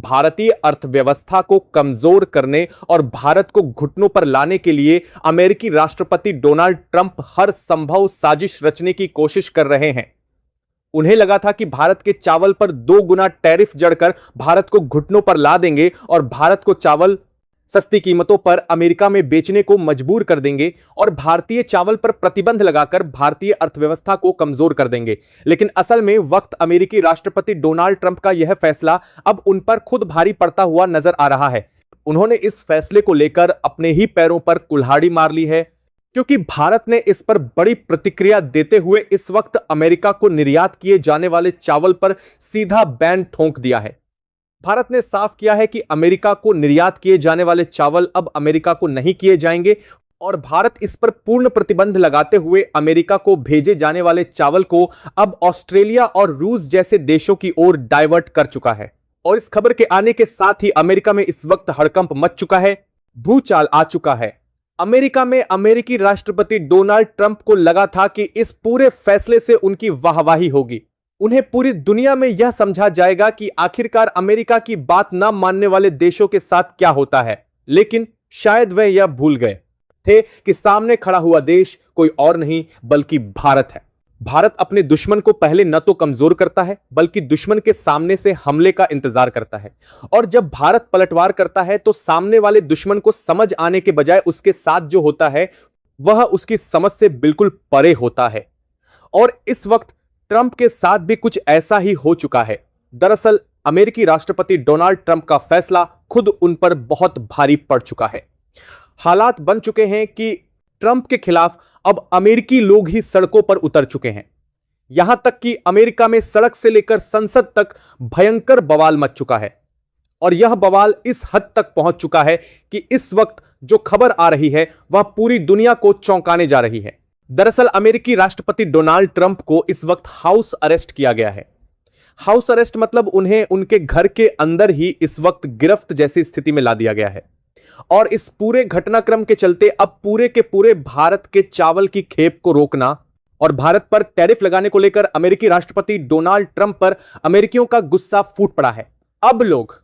भारतीय अर्थव्यवस्था को कमजोर करने और भारत को घुटनों पर लाने के लिए अमेरिकी राष्ट्रपति डोनाल्ड ट्रंप हर संभव साजिश रचने की कोशिश कर रहे हैं। उन्हें लगा था कि भारत के चावल पर 2 गुना टैरिफ जड़कर भारत को घुटनों पर ला देंगे और भारत को चावल सस्ती कीमतों पर अमेरिका में बेचने को मजबूर कर देंगे और भारतीय चावल पर प्रतिबंध लगाकर भारतीय अर्थव्यवस्था को कमजोर कर देंगे। लेकिन असल में वक्त अमेरिकी राष्ट्रपति डोनाल्ड ट्रंप का यह फैसला अब उन पर खुद भारी पड़ता हुआ नजर आ रहा है। उन्होंने इस फैसले को लेकर अपने ही पैरों पर कुल्हाड़ी मार ली है, क्योंकि भारत ने इस पर बड़ी प्रतिक्रिया देते हुए इस वक्त अमेरिका को निर्यात किए जाने वाले चावल पर सीधा बैन ठोक दिया है। भारत ने साफ किया है कि अमेरिका को निर्यात किए जाने वाले चावल अब अमेरिका को नहीं किए जाएंगे और भारत इस पर पूर्ण प्रतिबंध लगाते हुए अमेरिका को भेजे जाने वाले चावल को अब ऑस्ट्रेलिया और रूस जैसे देशों की ओर डाइवर्ट कर चुका है। और इस खबर के आने के साथ ही अमेरिका में इस वक्त हड़कंप मच चुका है, भूचाल आ चुका है। अमेरिका में अमेरिकी राष्ट्रपति डोनाल्ड ट्रंप को लगा था कि इस पूरे फैसले से उनकी वाहवाही होगी, उन्हें पूरी दुनिया में यह समझा जाएगा कि आखिरकार अमेरिका की बात न मानने वाले देशों के साथ क्या होता है। लेकिन शायद वह यह भूल गए थे कि सामने खड़ा हुआ देश कोई और नहीं बल्कि भारत है। भारत अपने दुश्मन को पहले न तो कमजोर करता है बल्कि दुश्मन के सामने से हमले का इंतजार करता है, और जब भारत पलटवार करता है तो सामने वाले दुश्मन को समझ आने के बजाय उसके साथ जो होता है वह उसकी समझ से बिल्कुल परे होता है। और इस वक्त ट्रंप के साथ भी कुछ ऐसा ही हो चुका है। दरअसल अमेरिकी राष्ट्रपति डोनाल्ड ट्रंप का फैसला खुद उन पर बहुत भारी पड़ चुका है। हालात बन चुके हैं कि ट्रंप के खिलाफ अब अमेरिकी लोग ही सड़कों पर उतर चुके हैं। यहां तक कि अमेरिका में सड़क से लेकर संसद तक भयंकर बवाल मच चुका है, और यह बवाल इस हद तक पहुंच चुका है कि इस वक्त जो खबर आ रही है वह पूरी दुनिया को चौंकाने जा रही है। दरअसल अमेरिकी राष्ट्रपति डोनाल्ड ट्रंप को इस वक्त हाउस अरेस्ट किया गया है। हाउस अरेस्ट मतलब उन्हें उनके घर के अंदर ही इस वक्त गिरफ्त जैसी स्थिति में ला दिया गया है। और इस पूरे घटनाक्रम के चलते अब पूरे के पूरे भारत के चावल की खेप को रोकना और भारत पर टैरिफ लगाने को लेकर अमेरिकी राष्ट्रपति डोनाल्ड ट्रंप पर अमेरिकियों का गुस्सा फूट पड़ा है। अब लोग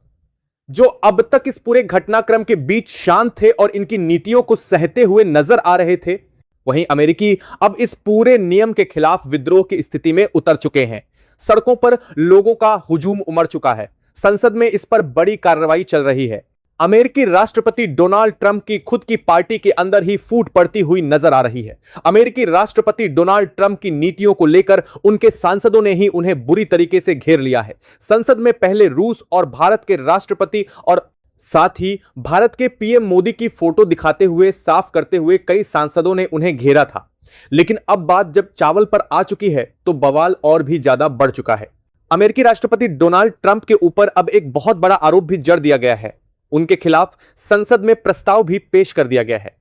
जो अब तक इस पूरे घटनाक्रम के बीच शांत थे और इनकी नीतियों को सहते हुए नजर आ रहे थे, वहीं अमेरिकी अब इस पूरे नियम के खिलाफ विद्रोह की स्थिति में उतर चुके हैं। सड़कों पर लोगों का हुजूम उमड़ चुका है। संसद में इस पर बड़ी कार्रवाई चल रही है। अमेरिकी राष्ट्रपति डोनाल्ड ट्रंप की खुद की पार्टी के अंदर ही फूट पड़ती हुई नजर आ रही है। अमेरिकी राष्ट्रपति डोनाल्ड ट्रंप की नीतियों को लेकर उनके सांसदों ने ही उन्हें बुरी तरीके से घेर लिया है। संसद में पहले रूस और भारत के राष्ट्रपति और साथ ही भारत के पीएम मोदी की फोटो दिखाते हुए साफ करते हुए कई सांसदों ने उन्हें घेरा था। लेकिन अब बात जब चावल पर आ चुकी है तो बवाल और भी ज्यादा बढ़ चुका है। अमेरिकी राष्ट्रपति डोनाल्ड ट्रंप के ऊपर अब एक बहुत बड़ा आरोप भी जड़ दिया गया है। उनके खिलाफ संसद में प्रस्ताव भी पेश कर दिया गया है।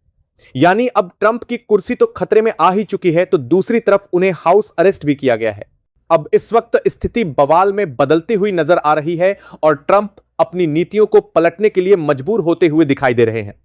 यानी अब ट्रंप की कुर्सी तो खतरे में आ ही चुकी है, तो दूसरी तरफ उन्हें हाउस अरेस्ट भी किया गया है। अब इस वक्त स्थिति बवाल में बदलती हुई नजर आ रही है और ट्रंप अपनी नीतियों को पलटने के लिए मजबूर होते हुए दिखाई दे रहे हैं।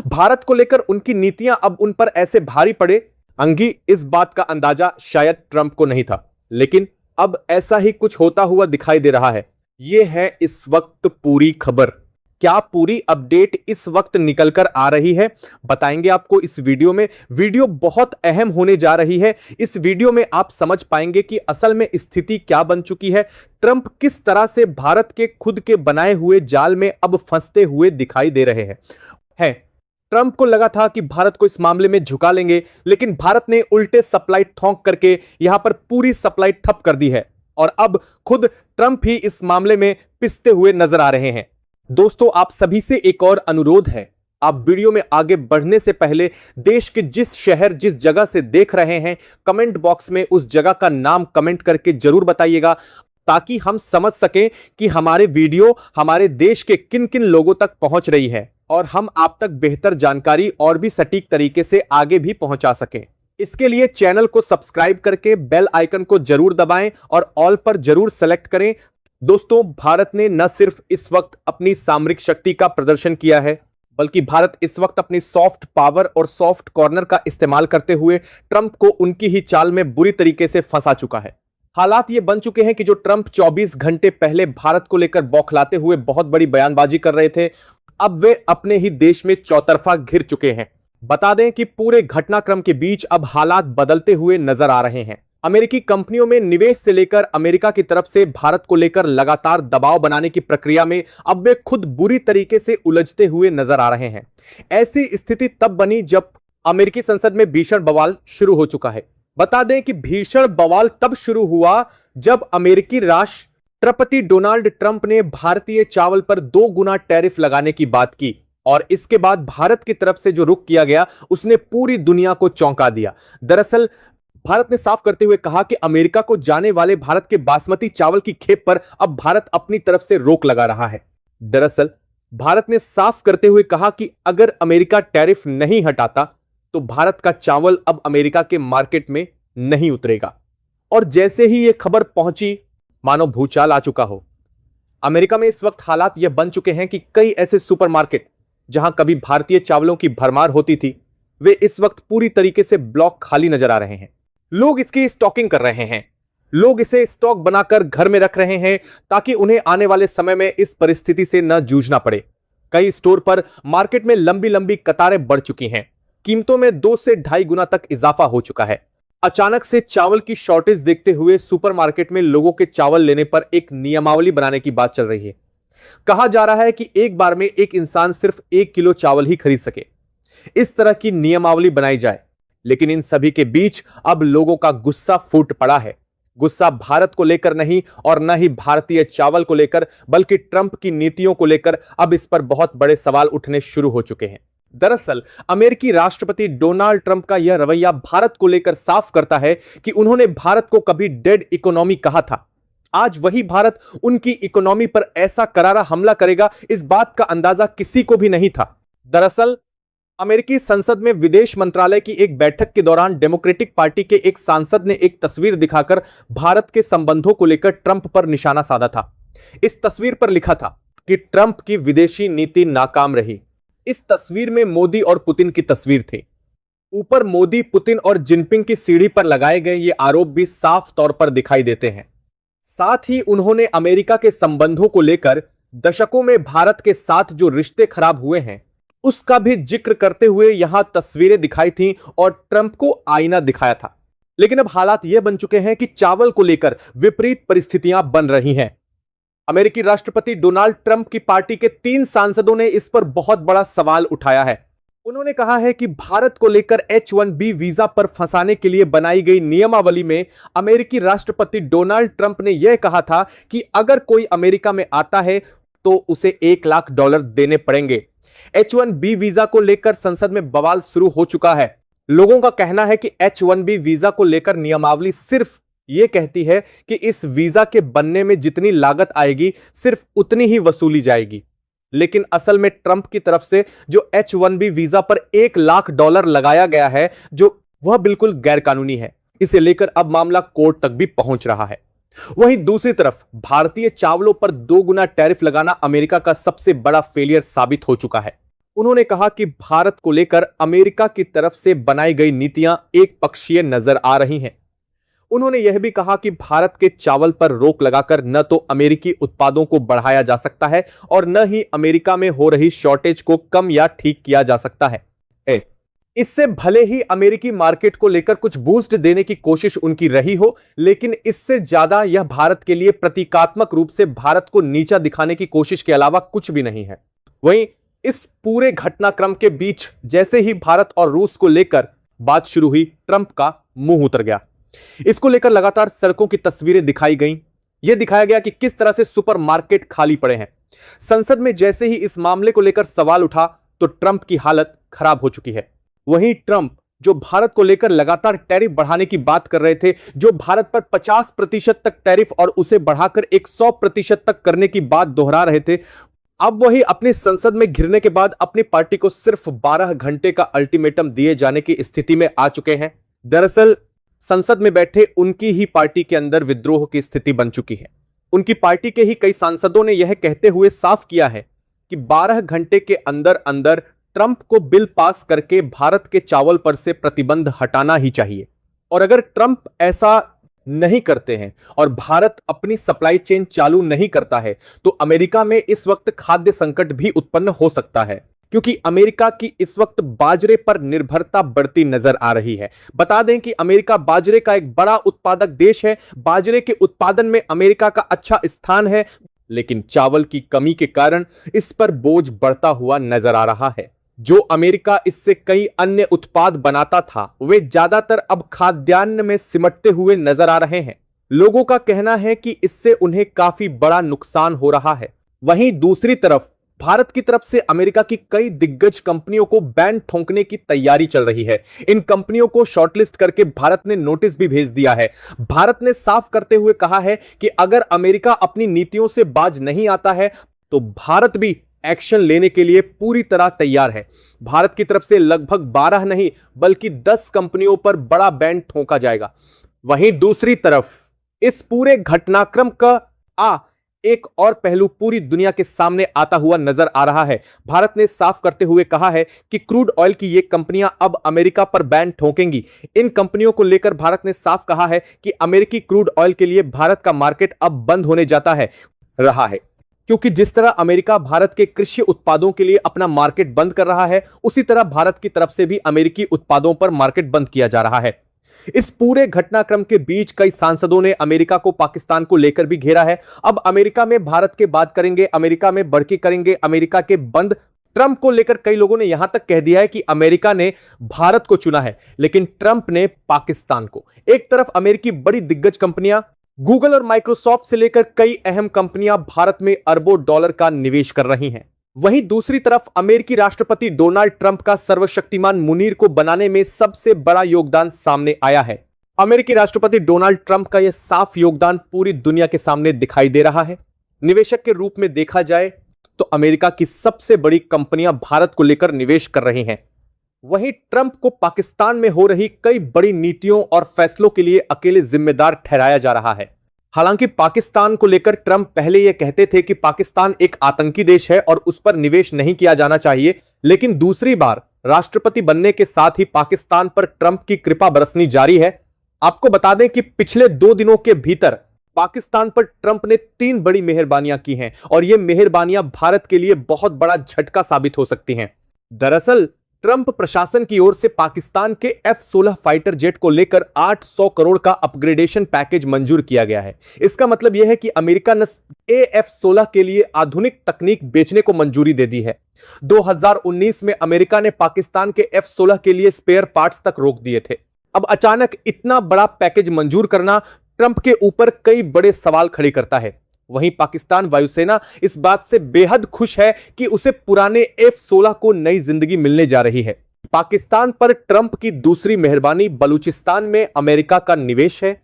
भारत को लेकर उनकी नीतियां अब उन पर ऐसे भारी पड़े, अंगी इस बात का अंदाजा शायद ट्रंप को नहीं था, लेकिन अब ऐसा ही कुछ होता हुआ दिखाई दे रहा है। यह है इस वक्त पूरी खबर। क्या पूरी अपडेट इस वक्त निकलकर आ रही है, बताएंगे आपको इस वीडियो में। वीडियो बहुत अहम होने जा रही है। इस वीडियो में आप समझ पाएंगे कि असल में स्थिति क्या बन चुकी है, ट्रंप किस तरह से भारत के खुद के बनाए हुए जाल में अब फंसते हुए दिखाई दे रहे हैं। ट्रंप को लगा था कि भारत को इस मामले में झुका लेंगे, लेकिन भारत ने उल्टे सप्लाई ठोंक करके यहां पर पूरी सप्लाई ठप कर दी है और अब खुद ट्रंप ही इस मामले में पिसते हुए नजर आ रहे हैं। दोस्तों, आप सभी से एक और अनुरोध है, आप वीडियो में आगे बढ़ने से पहले देश के जिस शहर जिस जगह से देख रहे हैं, कमेंट बॉक्स में उस जगह का नाम कमेंट करके जरूर बताइएगा, ताकि हम समझ सकें कि हमारे वीडियो हमारे देश के किन किन लोगों तक पहुंच रही है और हम आप तक बेहतर जानकारी और भी सटीक तरीके से आगे भी पहुंचा सकें। इसके लिए चैनल को सब्सक्राइब करके बेल आइकन को जरूर दबाएं और ऑल पर जरूर सेलेक्ट करें। दोस्तों, भारत ने न सिर्फ इस वक्त अपनी सामरिक शक्ति का प्रदर्शन किया है, बल्कि भारत इस वक्त अपनी सॉफ्ट पावर और सॉफ्ट कॉर्नर का इस्तेमाल करते हुए ट्रंप को उनकी ही चाल में बुरी तरीके से फंसा चुका है। हालात ये बन चुके हैं कि जो ट्रंप 24 घंटे पहले भारत को लेकर बौखलाते हुए बहुत बड़ी बयानबाजी कर रहे थे, अब वे अपने ही देश में चौतरफा घिर चुके हैं। बता दें कि पूरे घटनाक्रम के बीच अब हालात बदलते हुए नजर आ रहे हैं। अमेरिकी कंपनियों में निवेश से लेकर अमेरिका की तरफ से भारत को लेकर लगातार दबाव बनाने की प्रक्रिया में अब वे खुद बुरी तरीके से उलझते हुए नजर आ रहे हैं। ऐसी स्थिति तब बनी जब अमेरिकी संसद में भीषण बवाल शुरू हो चुका है। बता दें कि भीषण बवाल तब शुरू हुआ जब अमेरिकी राष्ट्रपति डोनाल्ड ट्रंप ने भारतीय चावल पर 2 गुना टैरिफ लगाने की बात की और इसके बाद भारत की तरफ से जो रुख किया गया उसने पूरी दुनिया को चौंका दिया। दरअसल भारत ने साफ करते हुए कहा कि अमेरिका को जाने वाले भारत के बासमती चावल की खेप पर अब भारत अपनी तरफ से रोक लगा रहा है। दरअसल भारत ने साफ करते हुए कहा कि अगर अमेरिका टैरिफ नहीं हटाता तो भारत का चावल अब अमेरिका के मार्केट में नहीं उतरेगा। और जैसे ही यह खबर पहुंची मानो भूचाल आ चुका हो। अमेरिका में इस वक्त हालात यह बन चुके हैं कि कई ऐसे सुपरमार्केट जहां कभी भारतीय चावलों की भरमार होती थी, वे इस वक्त पूरी तरीके से ब्लॉक खाली नजर आ रहे हैं। लोग इसकी स्टॉकिंग कर रहे हैं, लोग इसे स्टॉक बनाकर घर में रख रहे हैं ताकि उन्हें आने वाले समय में इस परिस्थिति से न जूझना पड़े। कई स्टोर पर मार्केट में लंबी लंबी कतारें बढ़ चुकी हैं, कीमतों में 2 से 2.5 गुना तक इजाफा हो चुका है। अचानक से चावल की शॉर्टेज देखते हुए सुपरमार्केट में लोगों के चावल लेने पर एक नियमावली बनाने की बात चल रही है। कहा जा रहा है कि एक बार में एक इंसान सिर्फ 1 किलो चावल ही खरीद सके, इस तरह की नियमावली बनाई जाए। लेकिन इन सभी के बीच अब लोगों का गुस्सा फूट पड़ा है। गुस्सा भारत को लेकर नहीं और न ही भारतीय चावल को लेकर, बल्कि ट्रंप की नीतियों को लेकर अब इस पर बहुत बड़े सवाल उठने शुरू हो चुके हैं। दरअसल अमेरिकी राष्ट्रपति डोनाल्ड ट्रंप का यह रवैया भारत को लेकर साफ करता है कि उन्होंने भारत को कभी डेड इकोनॉमी कहा था। आज वही भारत उनकी इकोनॉमी पर ऐसा करारा हमला करेगा, इस बात का अंदाजा किसी को भी नहीं था। दरअसल अमेरिकी संसद में विदेश मंत्रालय की एक बैठक के दौरान डेमोक्रेटिक पार्टी के एक सांसद ने एक तस्वीर दिखाकर भारत के संबंधों को लेकर ट्रंप पर निशाना साधा था। इस तस्वीर पर लिखा था कि ट्रंप की विदेशी नीति नाकाम रही। इस तस्वीर में मोदी और पुतिन की तस्वीर थी। ऊपर मोदी, पुतिन और जिनपिंग की सीढ़ी पर लगाए गए ये आरोप भी साफ तौर पर दिखाई देते हैं। साथ ही उन्होंने अमेरिका के संबंधों को लेकर दशकों में भारत के साथ जो रिश्ते खराब हुए हैं उसका भी जिक्र करते हुए यहां तस्वीरें दिखाई थीं और ट्रंप को आईना दिखाया था। लेकिन अब हालात यह बन चुके हैं कि चावल को लेकर विपरीत परिस्थितियां बन रही हैं। अमेरिकी राष्ट्रपति डोनाल्ड ट्रंप की पार्टी के 3 सांसदों ने इस पर बहुत बड़ा सवाल उठाया है। उन्होंने कहा है कि भारत को लेकर H-1B वीजा पर फंसाने के लिए बनाई गई नियमावली में अमेरिकी राष्ट्रपति डोनाल्ड ट्रंप ने यह कहा था कि अगर कोई अमेरिका में आता है तो उसे $1 लाख देने पड़ेंगे। H-1B वीजा को लेकर संसद में बवाल शुरू हो चुका है। लोगों का कहना है कि H-1B वीजा को लेकर नियमावली सिर्फ यह कहती है कि इस वीजा के बनने में जितनी लागत आएगी सिर्फ उतनी ही वसूली जाएगी। लेकिन असल में ट्रंप की तरफ से जो H-1B वीजा पर $1 लाख लगाया गया है, जो वह बिल्कुल गैरकानूनी है। इसे लेकर अब मामला कोर्ट तक भी पहुंच रहा है। वहीं दूसरी तरफ भारतीय चावलों पर 2 गुना टैरिफ लगाना अमेरिका का सबसे बड़ा फेलियर साबित हो चुका है। उन्होंने कहा कि भारत को लेकर अमेरिका की तरफ से बनाई गई नीतियां एक पक्षीय नजर आ रही हैं। उन्होंने यह भी कहा कि भारत के चावल पर रोक लगाकर न तो अमेरिकी उत्पादों को बढ़ाया जा सकता है और न ही अमेरिका में हो रही शॉर्टेज को कम या ठीक किया जा सकता है। इससे भले ही अमेरिकी मार्केट को लेकर कुछ बूस्ट देने की कोशिश उनकी रही हो, लेकिन इससे ज्यादा यह भारत के लिए प्रतीकात्मक रूप से भारत को नीचा दिखाने की कोशिश के अलावा कुछ भी नहीं है। वहीं इस पूरे घटनाक्रम के बीच जैसे ही भारत और रूस को लेकर बात शुरू हुई, ट्रंप का मुंह उतर गया। इसको लेकर लगातार सड़कों की तस्वीरें दिखाई गईं। यह दिखाया गया कि किस तरह से सुपरमार्केट खाली पड़े हैं। संसद में जैसे ही इस मामले को लेकर सवाल उठा तो ट्रंप की हालत खराब हो चुकी है। वहीं ट्रंप जो भारत को लेकर लगातार टैरिफ बढ़ाने की बात कर रहे थे, जो भारत पर 50% तक टैरिफ और उसे बढ़ाकर 100% तक करने की बात दोहरा रहे थे, अब वही अपनी संसद में घिरने के बाद अपनी पार्टी को सिर्फ 12 घंटे का अल्टीमेटम दिए जाने की स्थिति में आ चुके हैं। दरअसल संसद में बैठे उनकी ही पार्टी के अंदर विद्रोह की स्थिति बन चुकी है। उनकी पार्टी के ही कई सांसदों ने यह कहते हुए साफ किया है कि 12 घंटे के अंदर अंदर ट्रंप को बिल पास करके भारत के चावल पर से प्रतिबंध हटाना ही चाहिए। और अगर ट्रंप ऐसा नहीं करते हैं और भारत अपनी सप्लाई चेन चालू नहीं करता है तो अमेरिका में इस वक्त खाद्य संकट भी उत्पन्न हो सकता है, क्योंकि अमेरिका की इस वक्त बाजरे पर निर्भरता बढ़ती नजर आ रही है। बता दें कि अमेरिका बाजरे का एक बड़ा उत्पादक देश है। बाजरे के उत्पादन में अमेरिका का अच्छा स्थान है, लेकिन चावल की कमी के कारण इस पर बोझ बढ़ता हुआ नजर आ रहा है। जो अमेरिका इससे कई अन्य उत्पाद बनाता था, वे ज्यादातर अब खाद्यान्न में सिमटते हुए नजर आ रहे हैं। लोगों का कहना है कि इससे उन्हें काफी बड़ा नुकसान हो रहा है। वहीं दूसरी तरफ भारत की तरफ से अमेरिका की कई दिग्गज कंपनियों को बैन ठोंकने की तैयारी चल रही है। इन कंपनियों को शॉर्टलिस्ट करके भारत ने नोटिस भी भेज दिया है। भारत ने साफ करते हुए कहा है कि अगर अमेरिका अपनी नीतियों से बाज नहीं आता है तो भारत भी एक्शन लेने के लिए पूरी तरह तैयार है। भारत की तरफ से लगभग 12 नहीं बल्कि 10 कंपनियों पर बड़ा बैन ठोंका जाएगा। वहीं दूसरी तरफ इस पूरे घटनाक्रम का एक और पहलू पूरी दुनिया के सामने आता हुआ नजर आ रहा है। भारत ने साफ करते हुए कहा है कि क्रूड ऑयल की ये कंपनियां अब अमेरिका पर बैन ठोकेंगी। इन कंपनियों को लेकर भारत ने साफ कहा है कि अमेरिकी क्रूड ऑयल के लिए भारत का मार्केट अब बंद होने जाता है रहा है, क्योंकि जिस तरह अमेरिका भारत के कृषि उत्पादों के लिए अपना मार्केट बंद कर रहा है, उसी तरह भारत की तरफ से भी अमेरिकी उत्पादों पर मार्केट बंद किया जा रहा है। इस पूरे घटनाक्रम के बीच कई सांसदों ने अमेरिका को पाकिस्तान को लेकर भी घेरा है। अब अमेरिका में भारत के बात करेंगे, अमेरिका में बढ़के करेंगे, अमेरिका के बंद। ट्रंप को लेकर कई लोगों ने यहां तक कह दिया है कि अमेरिका ने भारत को चुना है, लेकिन ट्रंप ने पाकिस्तान को। एक तरफ अमेरिकी बड़ी दिग्गज कंपनियां गूगल और माइक्रोसॉफ्ट से लेकर कई अहम कंपनियां भारत में अरबों डॉलर का निवेश कर रही हैं। वहीं दूसरी तरफ अमेरिकी राष्ट्रपति डोनाल्ड ट्रंप का सर्वशक्तिमान मुनीर को बनाने में सबसे बड़ा योगदान सामने आया है। अमेरिकी राष्ट्रपति डोनाल्ड ट्रंप का यह साफ योगदान पूरी दुनिया के सामने दिखाई दे रहा है। निवेशक के रूप में देखा जाए तो अमेरिका की सबसे बड़ी कंपनियां भारत को लेकर निवेश कर रही हैं। वहीं ट्रंप को पाकिस्तान में हो रही कई बड़ी नीतियों और फैसलों के लिए अकेले जिम्मेदार ठहराया जा रहा है। हालांकि पाकिस्तान को लेकर ट्रंप पहले यह कहते थे कि पाकिस्तान एक आतंकी देश है और उस पर निवेश नहीं किया जाना चाहिए, लेकिन दूसरी बार राष्ट्रपति बनने के साथ ही पाकिस्तान पर ट्रंप की कृपा बरसनी जारी है। आपको बता दें कि पिछले 2 दिनों के भीतर पाकिस्तान पर ट्रंप ने 3 बड़ी मेहरबानियां की हैं और ये मेहरबानियां भारत के लिए बहुत बड़ा झटका साबित हो सकती हैं। दरअसल ट्रंप प्रशासन की ओर से पाकिस्तान के F-16 फाइटर जेट को लेकर 800 करोड़ का अपग्रेडेशन पैकेज मंजूर किया गया है। इसका मतलब यह है कि अमेरिका ने F-16 के लिए आधुनिक तकनीक बेचने को मंजूरी दे दी है। 2019 में अमेरिका ने पाकिस्तान के F-16 के लिए स्पेयर पार्ट्स तक रोक दिए थे। अब अचानक इतना बड़ा पैकेज मंजूर करना ट्रंप के ऊपर कई बड़े सवाल खड़े करता है। वहीं पाकिस्तान वायुसेना इस बात से बेहद खुश है कि उसे पुराने F-16 को नई जिंदगी मिलने जा रही है। पाकिस्तान पर ट्रंप की दूसरी मेहरबानी बलूचिस्तान में अमेरिका का निवेश है।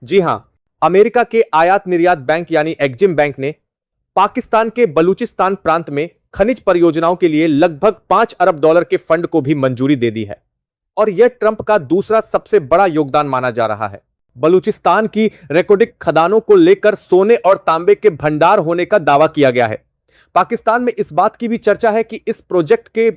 जी हां, अमेरिका के आयात निर्यात बैंक यानी एग्जिम बैंक ने पाकिस्तान के बलूचिस्तान प्रांत में खनिज परियोजनाओं के लिए लगभग $5 अरब के फंड को भी मंजूरी दे दी है और यह ट्रंप का दूसरा सबसे बड़ा योगदान माना जा रहा है। बलूचिस्तान की रेकोडिक खदानों को लेकर सोने और तांबे के भंडार होने का दावा किया गया है। पाकिस्तान में इस बात की भी चर्चा है कि इस प्रोजेक्ट के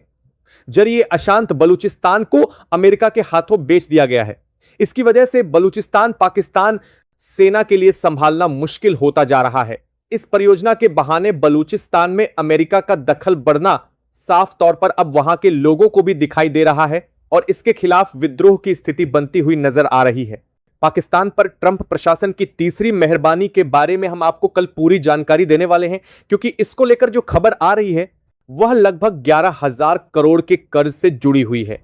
जरिए अशांत बलूचिस्तान को अमेरिका के हाथों बेच दिया गया है। इसकी वजह से बलूचिस्तान पाकिस्तान सेना के लिए संभालना मुश्किल होता जा रहा है। इस परियोजना के बहाने बलूचिस्तान में अमेरिका का दखल बढ़ना साफ तौर पर अब वहां के लोगों को भी दिखाई दे रहा है और इसके खिलाफ विद्रोह की स्थिति बनती हुई नजर आ रही है। पाकिस्तान पर ट्रंप प्रशासन की तीसरी मेहरबानी के बारे में हम आपको कल पूरी जानकारी देने वाले हैं, क्योंकि इसको लेकर जो खबर आ रही है वह लगभग 11,000 करोड़ के कर्ज से जुड़ी हुई है।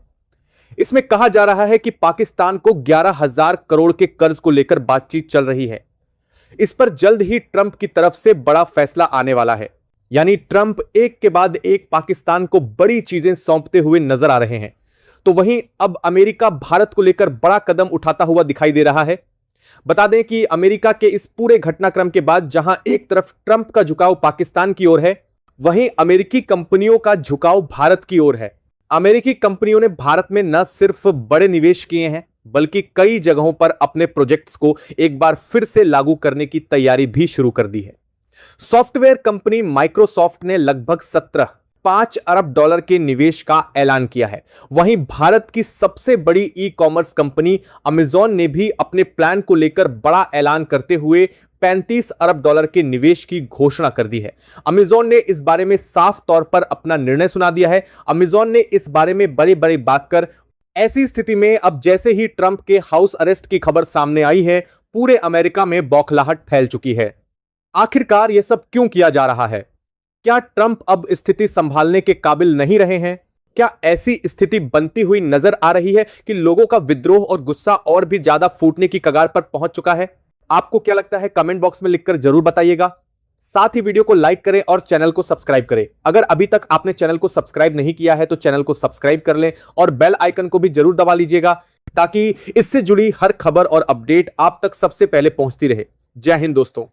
इसमें कहा जा रहा है कि पाकिस्तान को 11,000 करोड़ के कर्ज को लेकर बातचीत चल रही है। इस पर जल्द ही ट्रंप की तरफ से बड़ा फैसला आने वाला है। यानी ट्रंप एक के बाद एक पाकिस्तान को बड़ी चीजें सौंपते हुए नजर आ रहे हैं। तो वहीं अब अमेरिका भारत को लेकर बड़ा कदम उठाता हुआ दिखाई दे रहा है। बता दें कि अमेरिका के इस पूरे घटनाक्रम के बाद जहां एक तरफ ट्रंप का झुकाव पाकिस्तान की ओर है, वहीं अमेरिकी कंपनियों का झुकाव भारत की ओर है। अमेरिकी कंपनियों ने भारत में न सिर्फ बड़े निवेश किए हैं, बल्कि कई जगहों पर अपने प्रोजेक्ट्स को एक बार फिर से लागू करने की तैयारी भी शुरू कर दी है। सॉफ्टवेयर कंपनी माइक्रोसॉफ्ट ने लगभग 17 $5 अरब के निवेश का ऐलान किया है। वहीं भारत की सबसे बड़ी ई कॉमर्स कंपनी अमेजॉन ने भी अपने प्लान को लेकर बड़ा ऐलान करते हुए $35 अरब के निवेश की घोषणा कर दी है। अमेजॉन ने इस बारे में साफ तौर पर अपना निर्णय सुना दिया है। अमेजॉन ने इस बारे में बड़ी बड़ी बात कर, ऐसी स्थिति में अब जैसे ही ट्रंप के हाउस अरेस्ट की खबर सामने आई है, पूरे अमेरिका में बौखलाहट फैल चुकी है। आखिरकार यह सब क्यों किया जा रहा है? क्या ट्रंप अब स्थिति संभालने के काबिल नहीं रहे हैं? क्या ऐसी स्थिति बनती हुई नजर आ रही है कि लोगों का विद्रोह और गुस्सा और भी ज्यादा फूटने की कगार पर पहुंच चुका है? आपको क्या लगता है? कमेंट बॉक्स में लिखकर जरूर बताइएगा। साथ ही वीडियो को लाइक करें और चैनल को सब्सक्राइब करें। अगर अभी तक आपने चैनल को सब्सक्राइब नहीं किया है तो चैनल को सब्सक्राइब कर लें और बेल आइकन को भी जरूर दबा लीजिएगा, ताकि इससे जुड़ी हर खबर और अपडेट आप तक सबसे पहले पहुंचती रहे। जय हिंद दोस्तों।